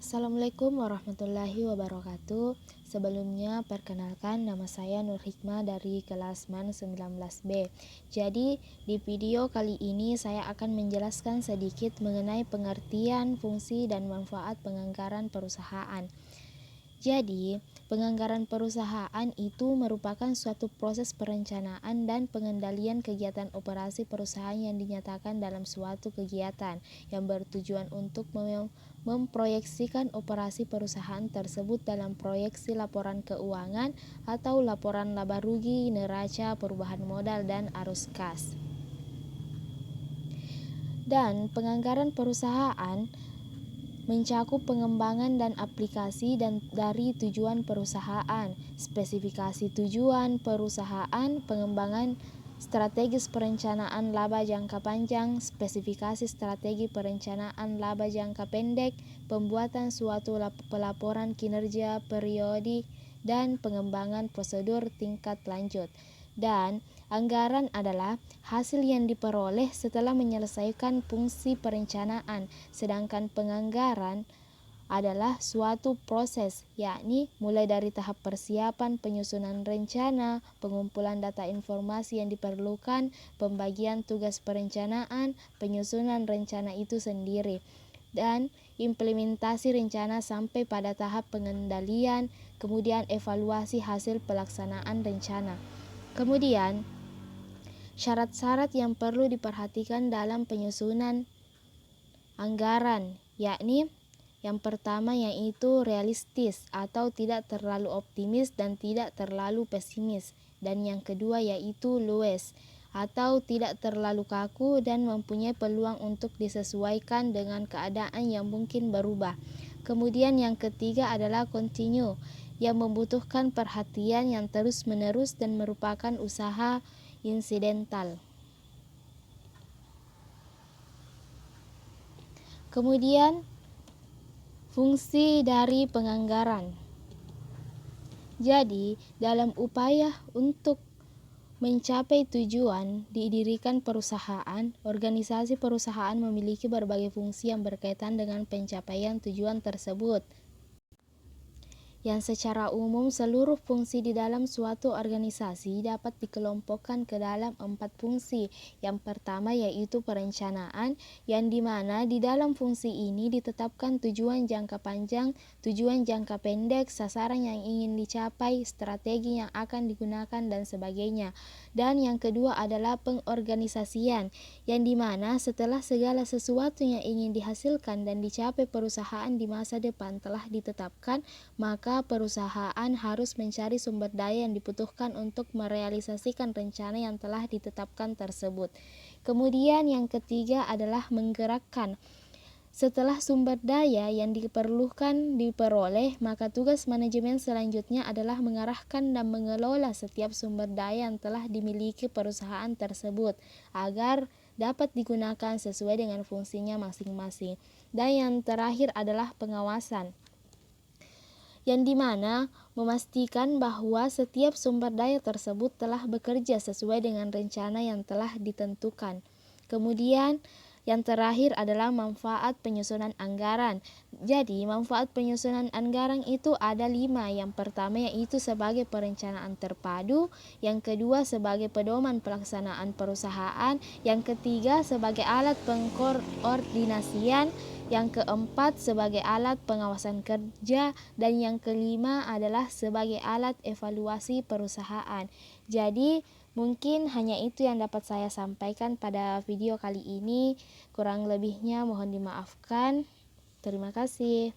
Assalamualaikum warahmatullahi wabarakatuh. Sebelumnya perkenalkan, nama saya Nur Hikmah dari kelas MAN 19B. Jadi di video kali ini saya akan menjelaskan sedikit mengenai pengertian, fungsi, dan manfaat penganggaran perusahaan. Jadi, penganggaran perusahaan itu merupakan suatu proses perencanaan dan pengendalian kegiatan operasi perusahaan yang dinyatakan dalam suatu kegiatan yang bertujuan untuk memproyeksikan operasi perusahaan tersebut dalam proyeksi laporan keuangan atau laporan laba rugi, neraca, perubahan modal, dan arus kas. Dan penganggaran perusahaan mencakup pengembangan dan aplikasi dari tujuan perusahaan, spesifikasi tujuan perusahaan, pengembangan strategis perencanaan laba jangka panjang, spesifikasi strategi perencanaan laba jangka pendek, pembuatan suatu pelaporan kinerja periodik, dan pengembangan prosedur tingkat lanjut. Dan anggaran adalah hasil yang diperoleh setelah menyelesaikan fungsi perencanaan, sedangkan penganggaran adalah suatu proses, yakni mulai dari tahap persiapan, penyusunan rencana, pengumpulan data informasi yang diperlukan, pembagian tugas perencanaan, penyusunan rencana itu sendiri, dan implementasi rencana sampai pada tahap pengendalian, kemudian evaluasi hasil pelaksanaan rencana. Kemudian, syarat-syarat yang perlu diperhatikan dalam penyusunan anggaran, yakni yang pertama yaitu realistis atau tidak terlalu optimis dan tidak terlalu pesimis, dan yang kedua yaitu luwes atau tidak terlalu kaku dan mempunyai peluang untuk disesuaikan dengan keadaan yang mungkin berubah. Kemudian yang ketiga adalah continue, yang membutuhkan perhatian yang terus-menerus dan merupakan usaha insidental. Kemudian, fungsi dari penganggaran. Jadi, dalam upaya untuk mencapai tujuan didirikan perusahaan, organisasi perusahaan memiliki berbagai fungsi yang berkaitan dengan pencapaian tujuan tersebut. Yang secara umum seluruh fungsi di dalam suatu organisasi dapat dikelompokkan ke dalam 4 fungsi. Yang pertama yaitu perencanaan, yang dimana di dalam fungsi ini ditetapkan tujuan jangka panjang, tujuan jangka pendek, sasaran yang ingin dicapai, strategi yang akan digunakan, dan sebagainya. Dan yang kedua adalah pengorganisasian, yang dimana setelah segala sesuatu yang ingin dihasilkan dan dicapai perusahaan di masa depan telah ditetapkan, maka perusahaan harus mencari sumber daya yang dibutuhkan untuk merealisasikan rencana yang telah ditetapkan tersebut. Kemudian yang ketiga adalah menggerakkan. Setelah sumber daya yang diperlukan diperoleh, maka tugas manajemen selanjutnya adalah mengarahkan dan mengelola setiap sumber daya yang telah dimiliki perusahaan tersebut agar dapat digunakan sesuai dengan fungsinya masing-masing. Dan yang terakhir adalah pengawasan, yang dimana memastikan bahwa setiap sumber daya tersebut telah bekerja sesuai dengan rencana yang telah ditentukan. Kemudian yang terakhir adalah manfaat penyusunan anggaran. Jadi manfaat penyusunan anggaran itu ada 5. Yang pertama yaitu sebagai perencanaan terpadu, yang kedua sebagai pedoman pelaksanaan perusahaan, yang ketiga sebagai alat pengkoordinasian, yang keempat sebagai alat pengawasan kerja, dan yang kelima adalah sebagai alat evaluasi perusahaan. Jadi mungkin hanya itu yang dapat saya sampaikan pada video kali ini. Kurang lebihnya mohon dimaafkan. Terima kasih.